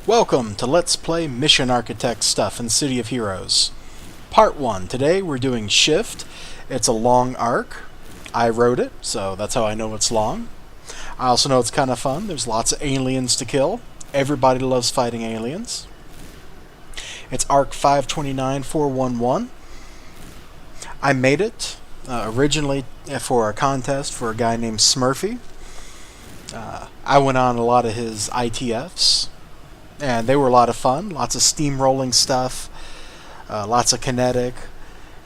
Welcome to Let's Play Mission Architect stuff in City of Heroes. Part 1. Today we're doing Shift. It's a long arc. I wrote it, so that's how I know it's long. I also know it's kind of fun. There's lots of aliens to kill. Everybody loves fighting aliens. It's Arc 529411. I made it originally for a contest for a guy named Smurfy. I went on a lot of his ITFs. And they were a lot of fun. Lots of steamrolling stuff. Lots of kinetic.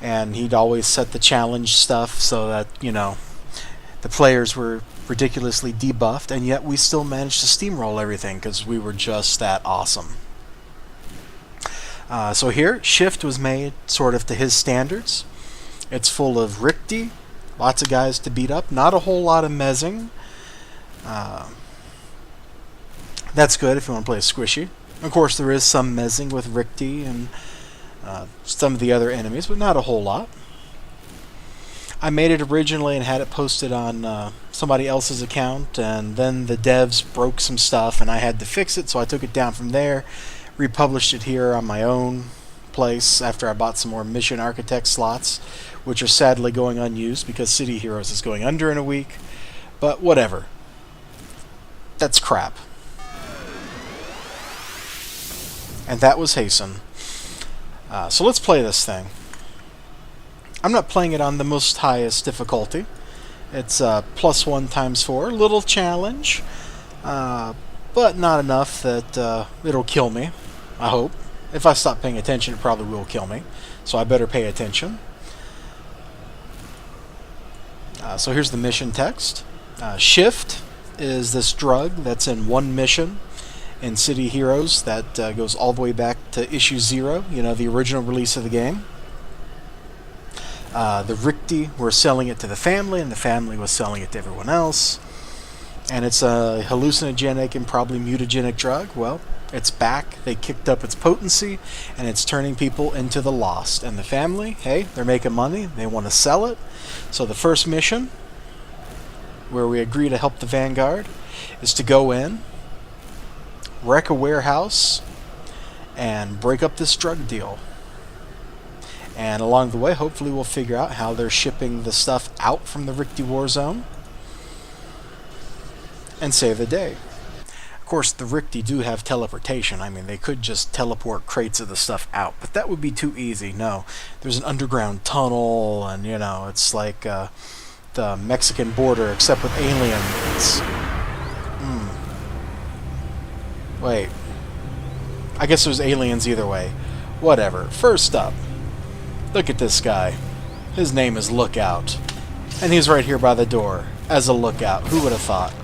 And he'd always set the challenge stuff so that, you know, the players were ridiculously debuffed. And yet we still managed to steamroll everything because we were just that awesome. So here, Shift was made sort of to his standards. It's full of Rikti. Lots of guys to beat up. Not a whole lot of mezzing. That's good if you want to play a squishy. Of course, there is some mezzing with Rikti and some of the other enemies, but not a whole lot. I made it originally and had it posted on somebody else's account, and then the devs broke some stuff, and I had to fix it, so I took it down from there, republished it here on my own place after I bought some more Mission Architect slots, which are sadly going unused because City Heroes is going under in a week. But whatever. That's crap. And that was Hasten. So let's play this thing. I'm not playing it on the most highest difficulty. It's +1 × 4. Little challenge. But not enough that it'll kill me. I hope. If I stop paying attention, it probably will kill me. So I better pay attention. So here's the mission text. Shift is this drug that's in one mission in City Heroes that goes all the way back to issue 0, you know, the original release of the game. The Rikti were selling it to the family, and the family was selling it to everyone else. And it's a hallucinogenic and probably mutagenic drug. Well, it's back. They kicked up its potency, and it's turning people into the lost. And the family, hey, they're making money. They want to sell it. So the first mission, where we agree to help the Vanguard, is to go in, wreck a warehouse, and break up this drug deal. And along the way, hopefully we'll figure out how they're shipping the stuff out from the Rikti war zone and save the day. Of course, the Rikti do have teleportation. I mean, they could just teleport crates of the stuff out, but that would be too easy. No, there's an underground tunnel, and, you know, it's like the Mexican border, except with aliens. Wait. I guess there's aliens either way. Whatever. First up, look at this guy. His name is Lookout. And he's right here by the door as a lookout. Who would have thought?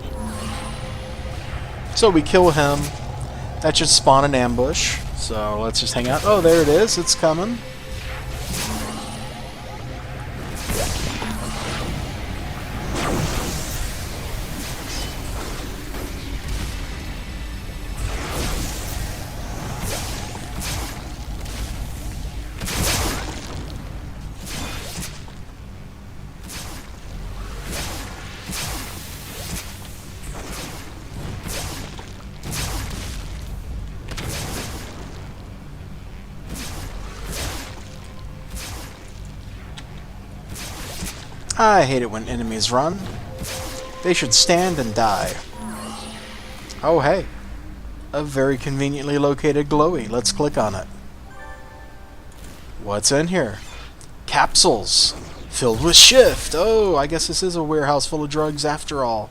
So we kill him. That should spawn an ambush. So let's just hang out. Oh, there it is. It's coming. I hate it when enemies run. They should stand and die. Oh, hey. A very conveniently located glowy. Let's click on it. What's in here? Capsules. Filled with Shift. Oh, I guess this is a warehouse full of drugs after all.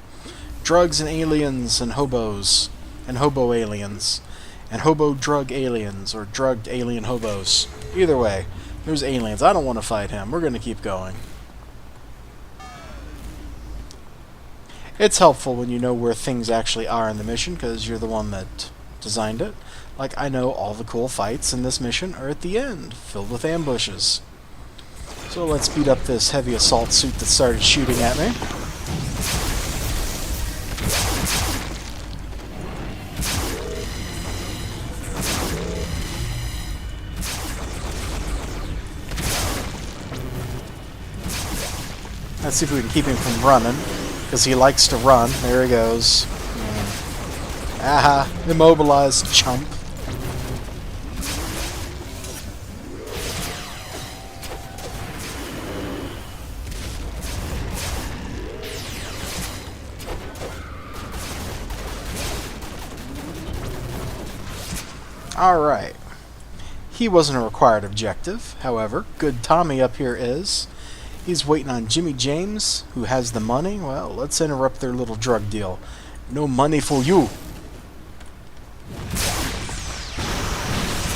Drugs and aliens and hobos. And hobo aliens. And hobo drug aliens. Or drugged alien hobos. Either way, there's aliens. I don't want to fight him. We're going to keep going. It's helpful when you know where things actually are in the mission, because you're the one that designed it. Like, I know all the cool fights in this mission are at the end, filled with ambushes. So let's beat up this heavy assault suit that started shooting at me. Let's see if we can keep him from running, because he likes to run. There he goes. Aha, immobilized, chump. Alright. He wasn't a required objective, however. Good Tommy up here is. He's waiting on Jimmy James, who has the money. Well, let's interrupt their little drug deal. No money for you.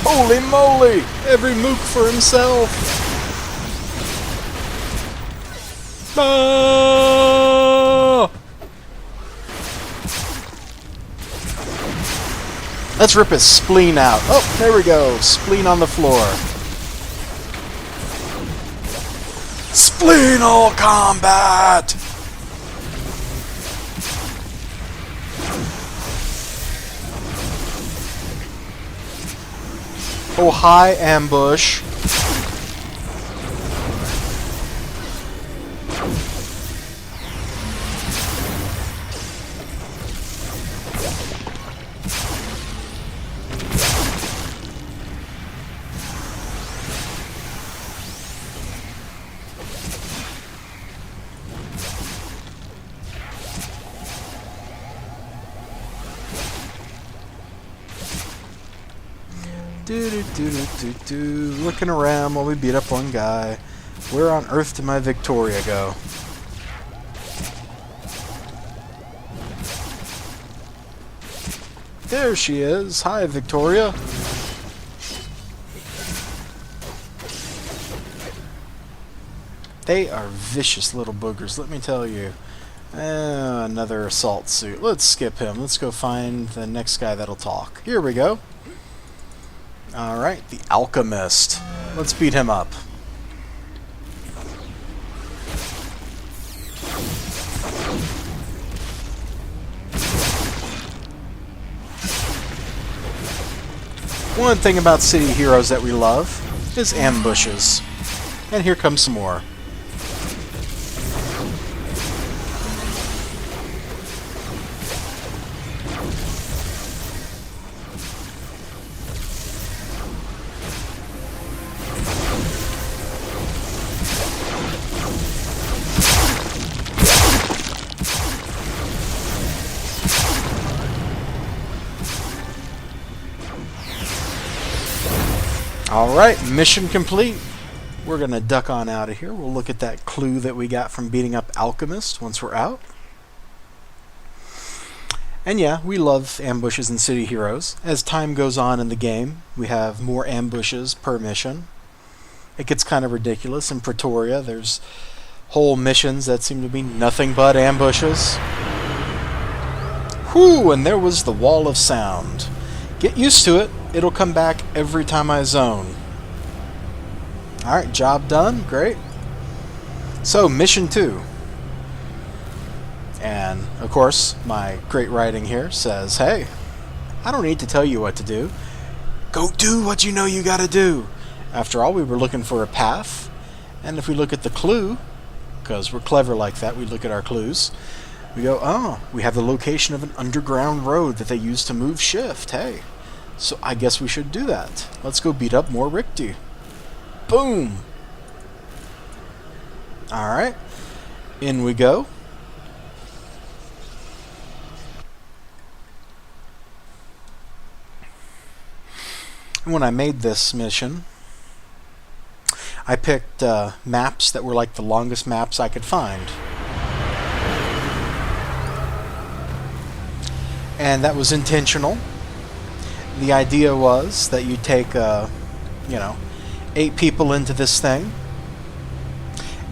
Holy moly! Every mook for himself! Ah! Let's rip his spleen out. Oh, there we go. Spleen on the floor. Spleenal combat! Oh, hi, ambush. Looking around while we beat up one guy. Where on earth did my Victoria go? There she is. Hi, Victoria. They are vicious little boogers, let me tell you. Another assault suit. Let's skip him. Let's go find the next guy that'll talk. Here we go. Alright, the Alchemist. Let's beat him up. One thing about City Heroes that we love is ambushes. And here comes some more. Alright, mission complete. We're going to duck on out of here. We'll look at that clue that we got from beating up Alchemist once we're out. And yeah, we love ambushes in City Heroes. As time goes on in the game, we have more ambushes per mission. It gets kind of ridiculous. In Pretoria, there's whole missions that seem to be nothing but ambushes. Whew, and there was the wall of sound. Get used to it. It'll come back every time I zone. Alright, job done. Great. So, mission 2. And, of course, my great writing here says, hey, I don't need to tell you what to do. Go do what you know you gotta do. After all, we were looking for a path. And if we look at the clue, because we're clever like that, we look at our clues, we go, oh, we have the location of an underground road that they use to move shift. Hey. So I guess we should do that. Let's go beat up more Rikti. Boom! Alright. In we go. When I made this mission, I picked maps that were like the longest maps I could find. And that was intentional. The idea was that you take, 8 people into this thing,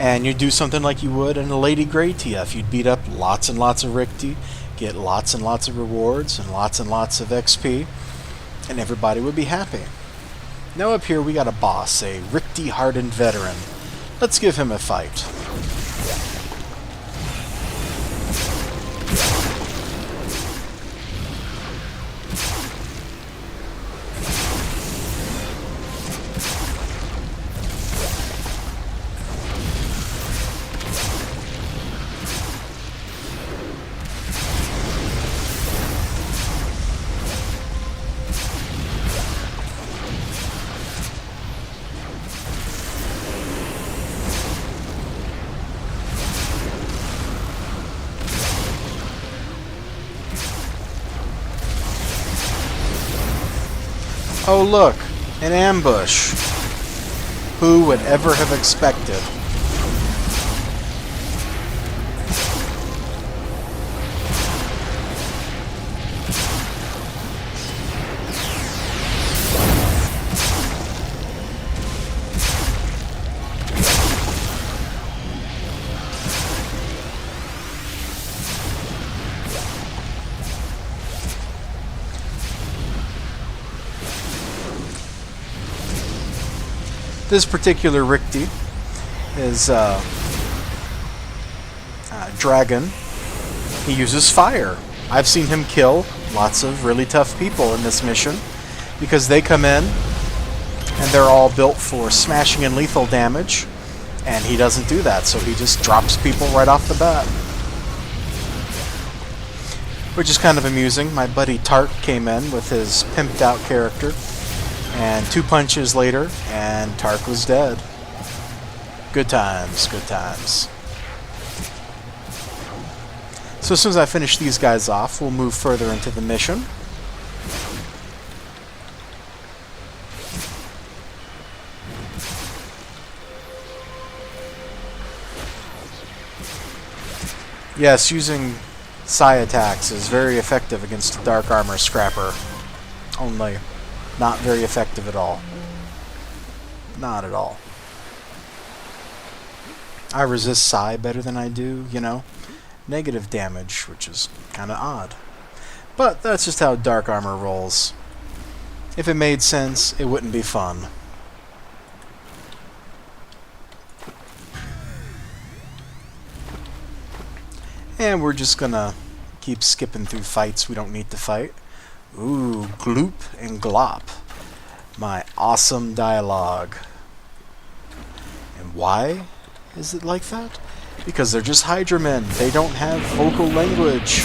and you do something like you would in a Lady Grey TF. You'd beat up lots and lots of Rikti, get lots and lots of rewards, and lots of XP, and everybody would be happy. Now up here we got a boss, a Rikti-hardened veteran. Let's give him a fight. Oh look, an ambush. Who would ever have expected? This particular Rikti is dragon. He uses fire. I've seen him kill lots of really tough people in this mission because they come in and they're all built for smashing and lethal damage, and he doesn't do that, so he just drops people right off the bat. Which is kind of amusing. My buddy Tart came in with his pimped out character, and 2 punches later, and Tark was dead. Good times, good times. So as soon as I finish these guys off, we'll move further into the mission. Yes, using psi attacks is very effective against a dark armor scrapper. Only not very effective at all. Not at all. I resist psi better than I do, you know, negative damage, which is kind of odd. But that's just how dark armor rolls. If it made sense, it wouldn't be fun. And we're just gonna keep skipping through fights we don't need to fight. Ooh, gloop and glop. My awesome dialogue. And why is it like that? Because they're just Hydra men. They don't have vocal language.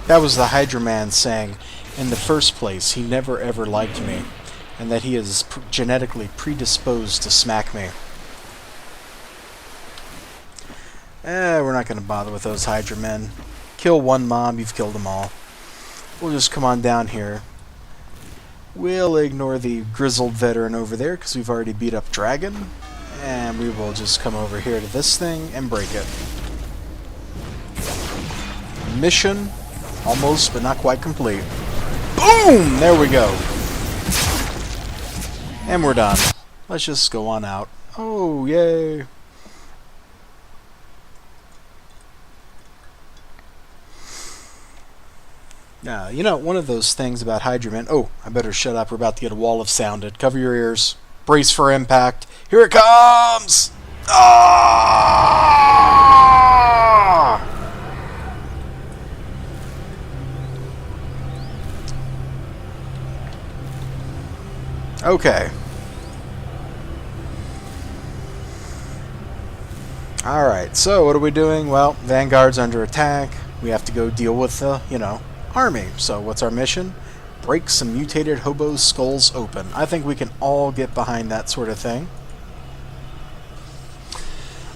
That was the Hydra man saying, in the first place, he never ever liked me, and that he is genetically predisposed to smack me. We're not going to bother with those Hydra men. Kill one mob, you've killed them all. We'll just come on down here. We'll ignore the grizzled veteran over there, because we've already beat up Dragon, and we will just come over here to this thing and break it. Mission almost, but not quite complete. Boom! There we go. And we're done. Let's just go on out. Oh, yay. Now, you know, one of those things about Hydra Men... Oh, I better shut up. We're about to get a wall of sounded. Cover your ears. Brace for impact. Here it comes! Ah! Okay. Alright, so what are we doing? Well, Vanguard's under attack. We have to go deal with the, you know, army. So what's our mission? Break some mutated hobos' skulls open. I think we can all get behind that sort of thing.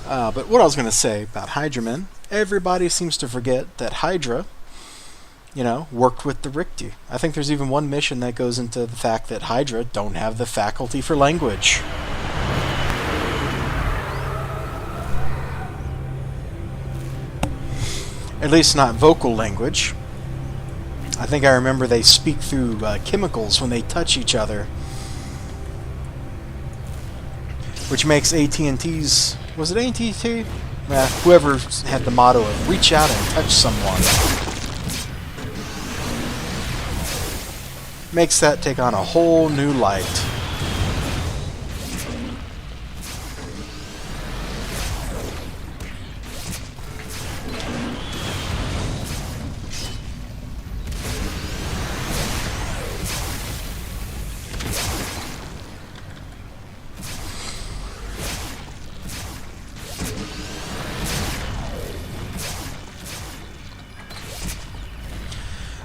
But what I was going to say about Hydra Men, everybody seems to forget that Hydra, you know, worked with the Rikti. I think there's even one mission that goes into the fact that Hydra don't have the faculty for language. At least not vocal language. I think I remember they speak through chemicals when they touch each other. Which makes AT&T's... Was it AT&T? Whoever had the motto of reach out and touch someone. Makes that take on a whole new light.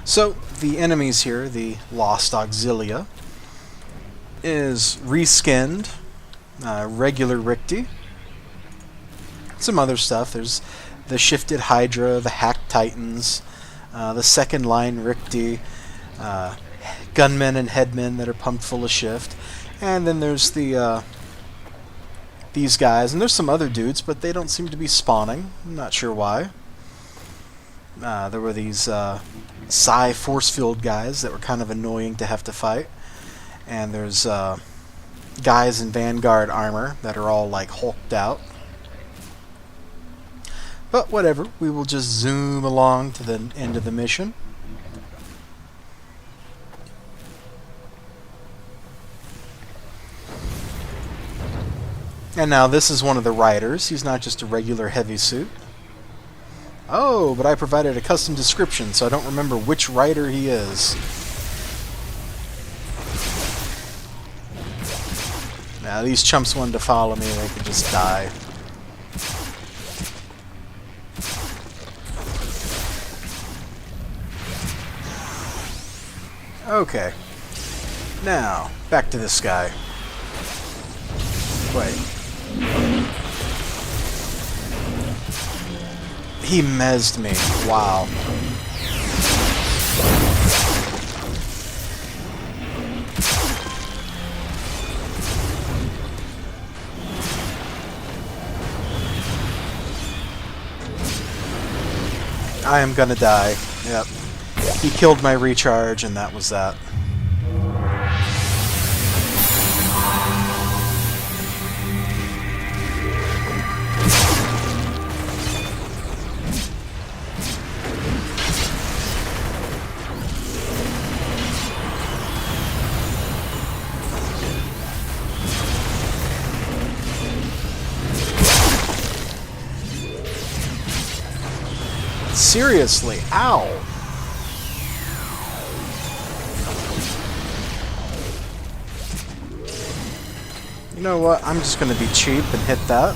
So, the enemies here, the Lost Auxilia, is reskinned, regular Rikti, some other stuff. There's the Shifted Hydra, the Hacked Titans, the second line Rikti, gunmen and headmen that are pumped full of shift, and then there's the these guys, and there's some other dudes, but they don't seem to be spawning. I'm not sure why. There were these Psi force field guys that were kind of annoying to have to fight, and there's guys in Vanguard armor that are all like hulked out. But whatever, we will just zoom along to the end of the mission. And now this is one of the riders. He's not just a regular heavy suit. Oh, but I provided a custom description, so I don't remember which rider he is. Now, these chumps wanted to follow me, they could just die. Okay. Now, back to this guy. Wait. He mezzed me. Wow. I am gonna die. Yep. He killed my recharge, and that was that. Seriously, ow! You know what? I'm just gonna be cheap and hit that.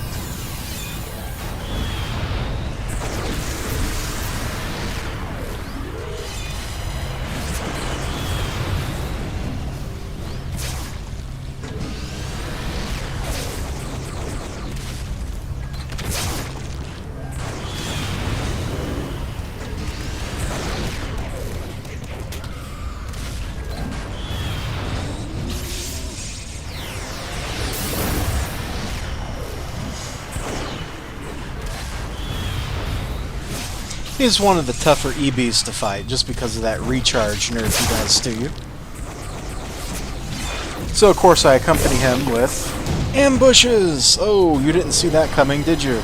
He's one of the tougher EBs to fight, just because of that recharge nerf he does to you. So of course I accompany him with ambushes! Oh, you didn't see that coming, did you?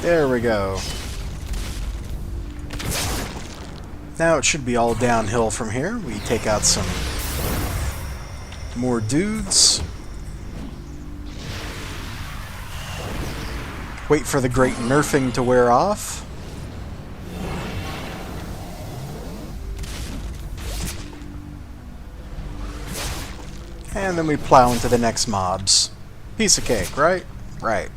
There we go. Now it should be all downhill from here. We take out some more dudes. Wait for the great nerfing to wear off. And then we plow into the next mobs. Piece of cake, right? Right.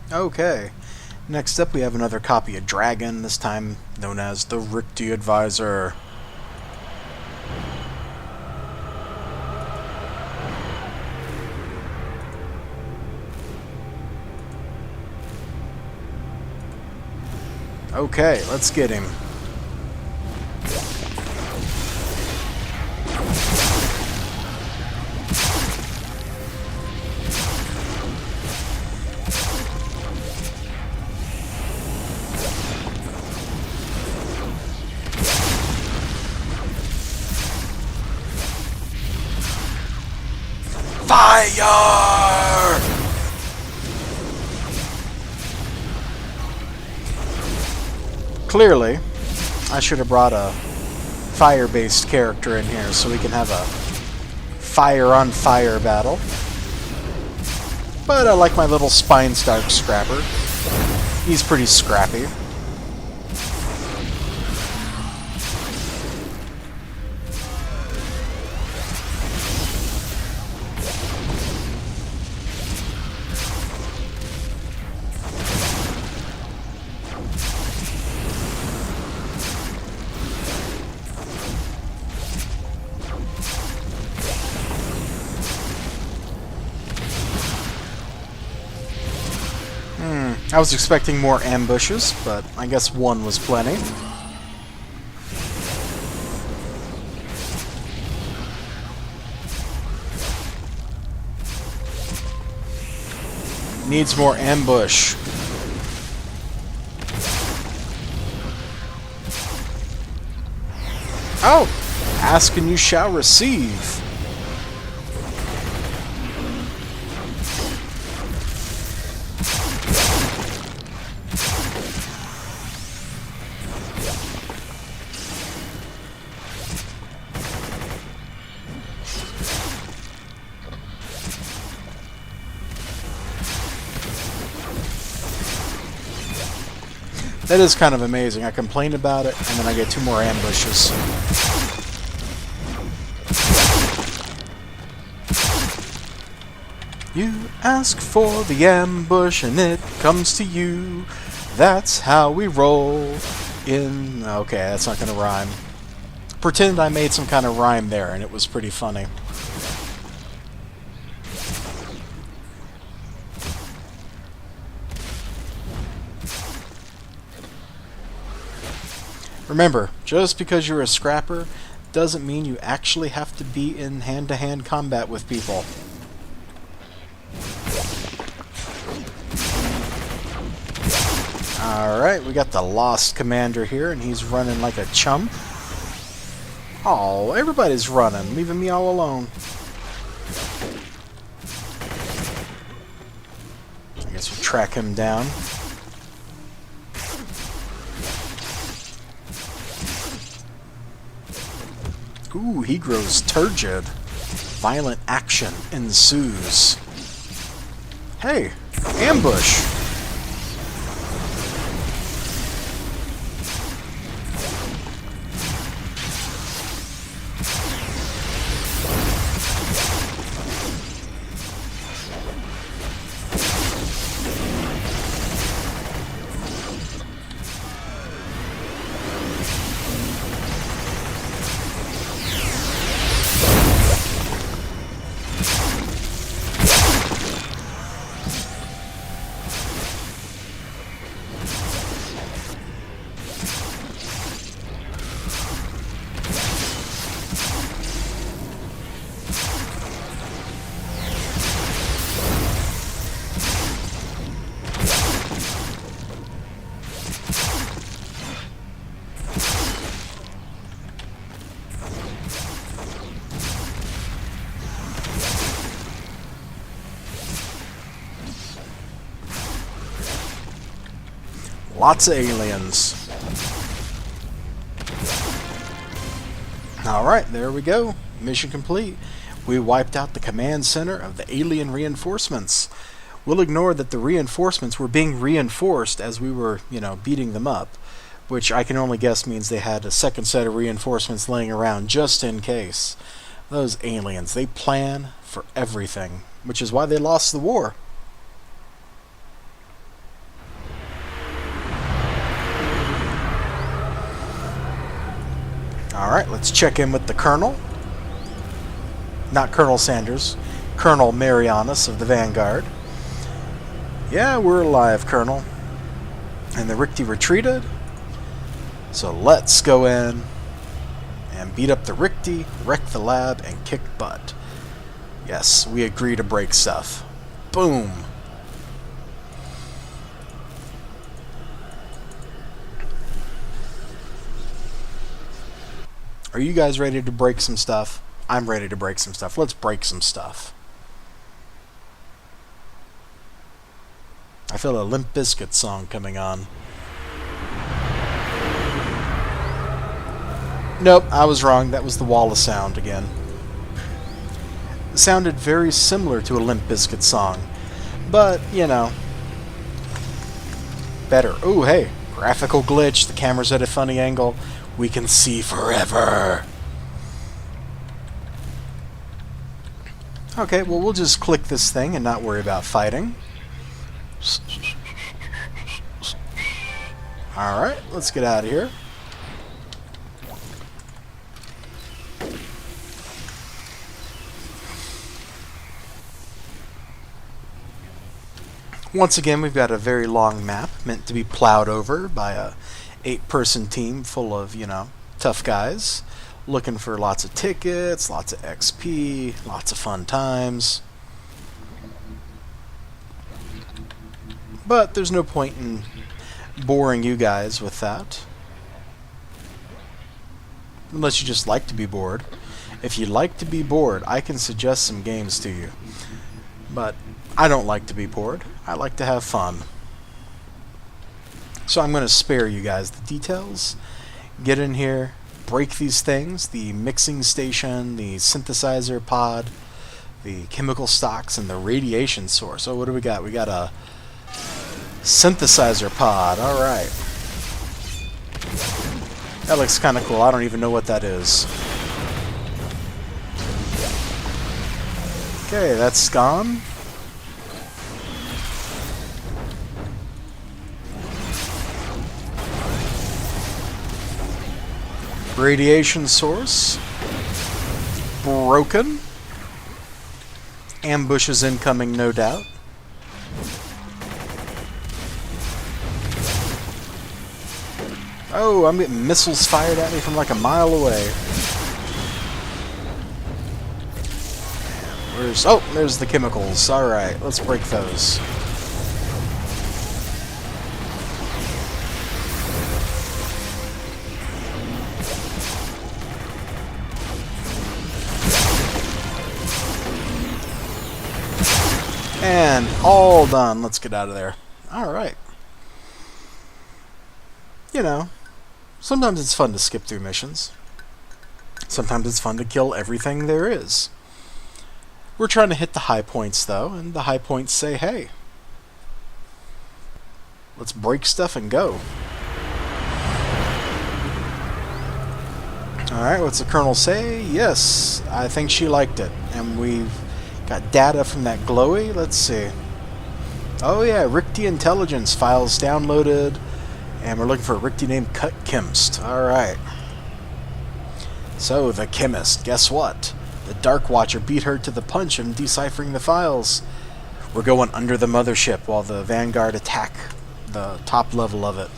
Okay, next up we have another copy of Dragon, this time known as the Rikti Advisor. Okay, let's get him. Fire! Clearly, I should have brought a fire-based character in here so we can have a fire-on-fire battle. But I like my little Spine-Stark Scrapper. He's pretty scrappy. I was expecting more ambushes, but I guess one was plenty. Needs more ambush. Oh! Ask and you shall receive. That is kind of amazing. I complained about it, and then I get 2 more ambushes. You ask for the ambush, and it comes to you. That's how we roll in... Okay, that's not going to rhyme. Pretend I made some kind of rhyme there, and it was pretty funny. Remember, just because you're a scrapper doesn't mean you actually have to be in hand-to-hand combat with people. Alright, we got the Lost Commander here, and he's running like a chump. Oh, everybody's running, leaving me all alone. I guess we'll track him down. Ooh, he grows turgid. Violent action ensues. Hey, ambush! Lots of aliens. Alright, there we go. Mission complete. We wiped out the command center of the alien reinforcements. We'll ignore that the reinforcements were being reinforced as we were, beating them up, which I can only guess means they had a second set of reinforcements laying around just in case. Those aliens, they plan for everything, which is why they lost the war. Alright, let's check in with the Colonel. Not Colonel Sanders. Colonel Marianus of the Vanguard. Yeah, we're alive, Colonel. And the Rikti retreated. So let's go in and beat up the Rikti, wreck the lab, and kick butt. Yes, we agree to break stuff. Boom. Are you guys ready to break some stuff? I'm ready to break some stuff. Let's break some stuff. I feel a Limp Bizkit song coming on. Nope, I was wrong. That was the wall of sound again. It sounded very similar to a Limp Bizkit song. But, you know, better. Ooh, hey, graphical glitch. The camera's at a funny angle. We can see forever. Okay, well, we'll just click this thing and not worry about fighting. Alright, let's get out of here. Once again, we've got a very long map meant to be plowed over by a 8-person team full of, you know, tough guys looking for lots of tickets, lots of XP, lots of fun times. But there's no point in boring you guys with that. Unless you just like to be bored. If you like to be bored, I can suggest some games to you. But I don't like to be bored. I like to have fun. So I'm going to spare you guys the details. Get in here, break these things, the mixing station, the synthesizer pod, the chemical stocks, and the radiation source. Oh, what do we got? We got a synthesizer pod. Alright. That looks kind of cool. I don't even know what that is. Okay, that's gone. Radiation source. Broken. Ambushes incoming, no doubt. Oh, I'm getting missiles fired at me from like a mile away. Where's... Oh, there's the chemicals. Alright, let's break those. And all done. Let's get out of there. Alright. You know, sometimes it's fun to skip through missions. Sometimes it's fun to kill everything there is. We're trying to hit the high points, though, and the high points say, hey, let's break stuff and go. Alright, what's the Colonel say? Yes, I think she liked it. And we've got data from that glowy. Let's see. Oh yeah, Rikti intelligence files downloaded. And we're looking for a Rikti named Cut Chemist. Alright. So, the chemist, guess what? The Dark Watcher beat her to the punch in deciphering the files. We're going under the mothership while the Vanguard attack the top level of it.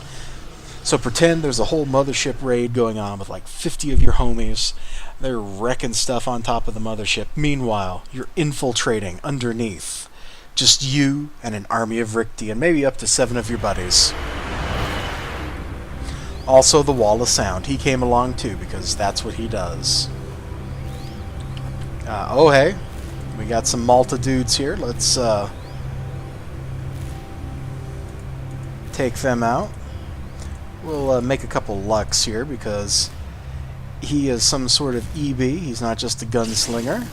So pretend there's a whole mothership raid going on with like 50 of your homies. They're wrecking stuff on top of the mothership. Meanwhile, you're infiltrating underneath. Just you and an army of Rikti and maybe up to 7 of your buddies. Also the Wall of Sound. He came along too because that's what he does. Oh hey, we got some Malta dudes here. Let's take them out. We'll make a couple lucks here because he is some sort of EB. He's not just a gunslinger.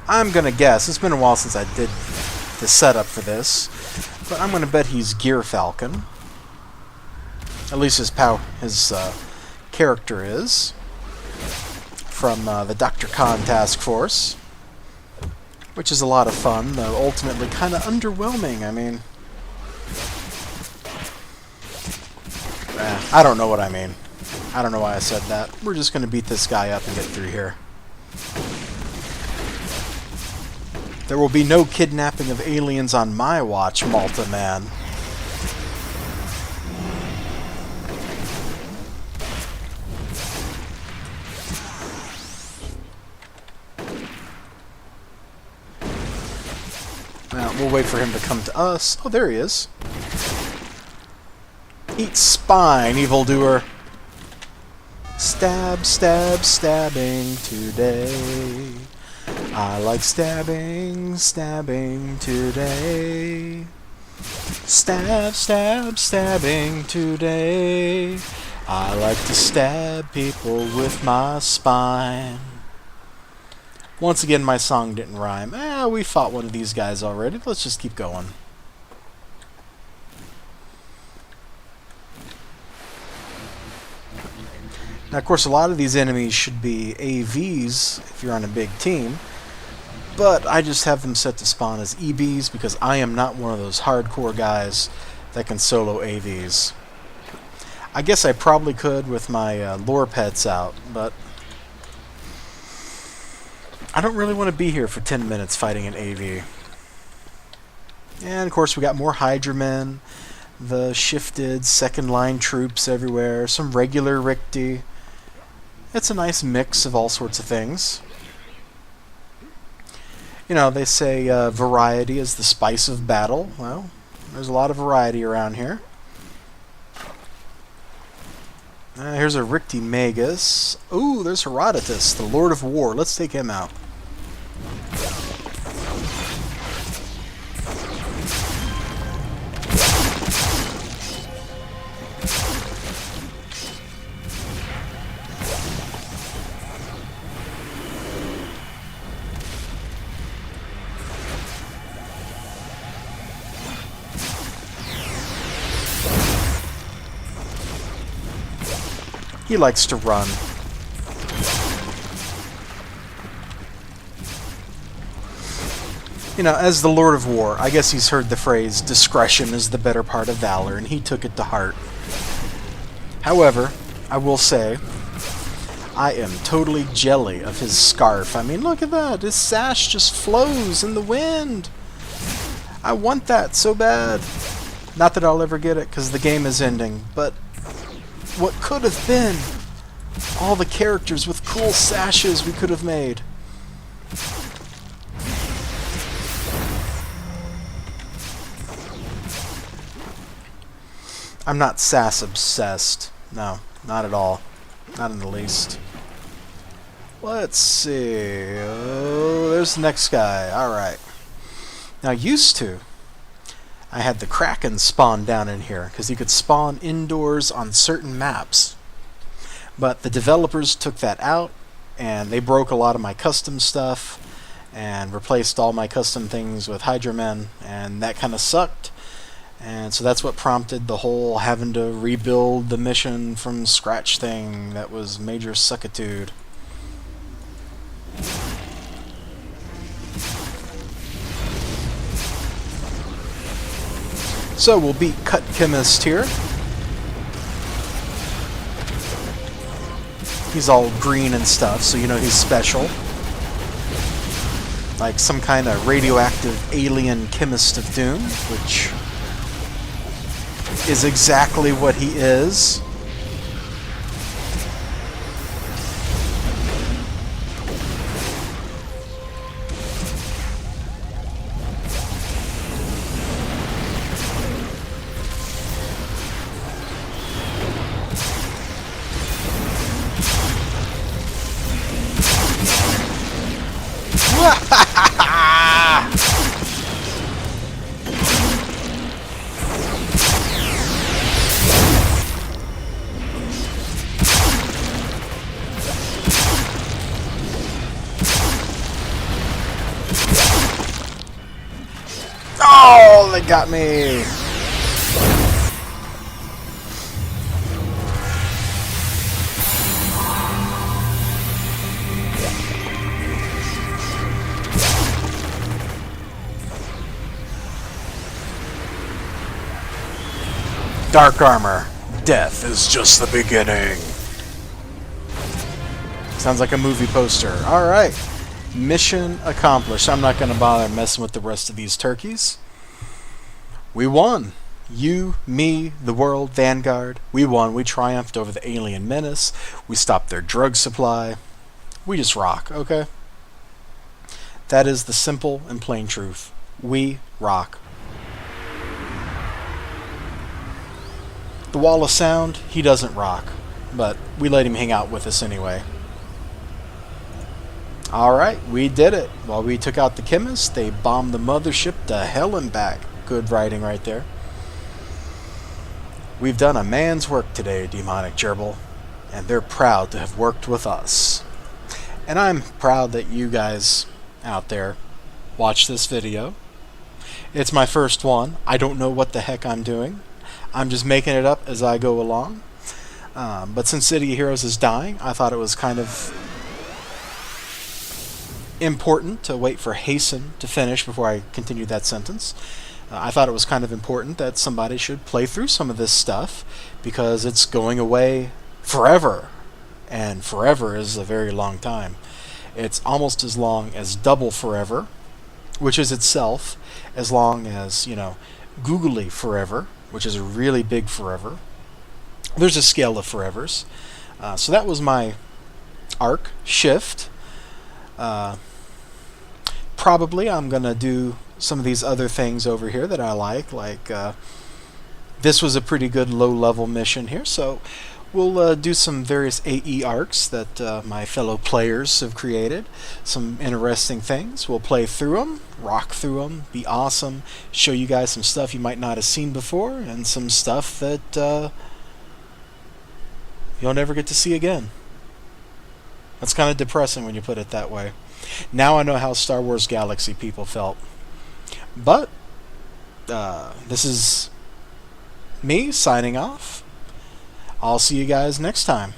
I'm gonna guess, it's been a while since I did the setup for this, but I'm gonna bet he's Gear Falcon. At least his character is. From the Dr. Khan Task Force. Which is a lot of fun, though ultimately kind of underwhelming. I mean... I don't know what I mean. I don't know why I said that. We're just gonna beat this guy up and get through here. There will be no kidnapping of aliens on my watch, Malta man. Now, we'll wait for him to come to us. Oh, there he is. Eat spine, evildoer. Stab, stab, stabbing today. I like stabbing, stabbing today. Stab, stab, stabbing today. I like to stab people with my spine. Once again, my song didn't rhyme. We fought one of these guys already. Let's just keep going. Now, of course, a lot of these enemies should be AVs if you're on a big team, but I just have them set to spawn as EBs because I am not one of those hardcore guys that can solo AVs. I guess I probably could with my lore pets out, but I don't really want to be here for 10 minutes fighting an AV. And, of course, we got more Hydra men, the shifted second-line troops everywhere, some regular Rikti. It's a nice mix of all sorts of things. You know, they say variety is the spice of battle. Well, there's a lot of variety around here. Here's a Rikti Magus. Ooh, there's Herodotus, the Lord of War. Let's take him out. He likes to run. You know, as the Lord of War, I guess he's heard the phrase, discretion is the better part of valor, and he took it to heart. However, I will say, I am totally jelly of his scarf. I mean, look at that. His sash just flows in the wind. I want that so bad. Not that I'll ever get it, because the game is ending, but what could have been? All the characters with cool sashes we could have made. I'm not sass obsessed. No, not at all. Not in the least. Let's see. Oh, there's the next guy. Alright. Now, used to, I had the Kraken spawn down in here, because you could spawn indoors on certain maps. But the developers took that out, and they broke a lot of my custom stuff, and replaced all my custom things with Hydra Men, and that kind of sucked. And so that's what prompted the whole having to rebuild the mission from scratch thing. That was major suckitude. So we'll beat Cut Chemist here. He's all green and stuff, so you know he's special. Like some kind of radioactive alien chemist of doom, which is exactly what he is. Oh, they got me! Dark armor. Death is just the beginning. Sounds like a movie poster. Alright. Mission accomplished. I'm not going to bother messing with the rest of these turkeys. We won. You, me, the world, Vanguard. We won. We triumphed over the alien menace. We stopped their drug supply. We just rock, okay? That is the simple and plain truth. We rock. The wall of sound, he doesn't rock, but we let him hang out with us anyway. Alright, we did it. While we took out the chemist, they bombed the mothership to hell and back. Good writing right there. We've done a man's work today, demonic gerbil, and they're proud to have worked with us. And I'm proud that you guys out there watch this video. It's my first one. I don't know what the heck I'm doing. I'm just making it up as I go along. But since City of Heroes is dying, I thought it was kind of important to wait for hasten to finish before I continue that sentence. I thought it was kind of important that somebody should play through some of this stuff because it's going away forever. And forever is a very long time. It's almost as long as double forever, which is itself as long as, googly forever, which is a really big forever. There's a scale of forevers. So that was my arc, Shift. Probably I'm going to do some of these other things over here that I like this was a pretty good low-level mission here, so we'll do some various AE arcs that my fellow players have created. Some interesting things. We'll play through them, rock through them, be awesome, show you guys some stuff you might not have seen before, and some stuff that you'll never get to see again. That's kind of depressing when you put it that way. Now I know how Star Wars Galaxy people felt. But this is me signing off. I'll see you guys next time.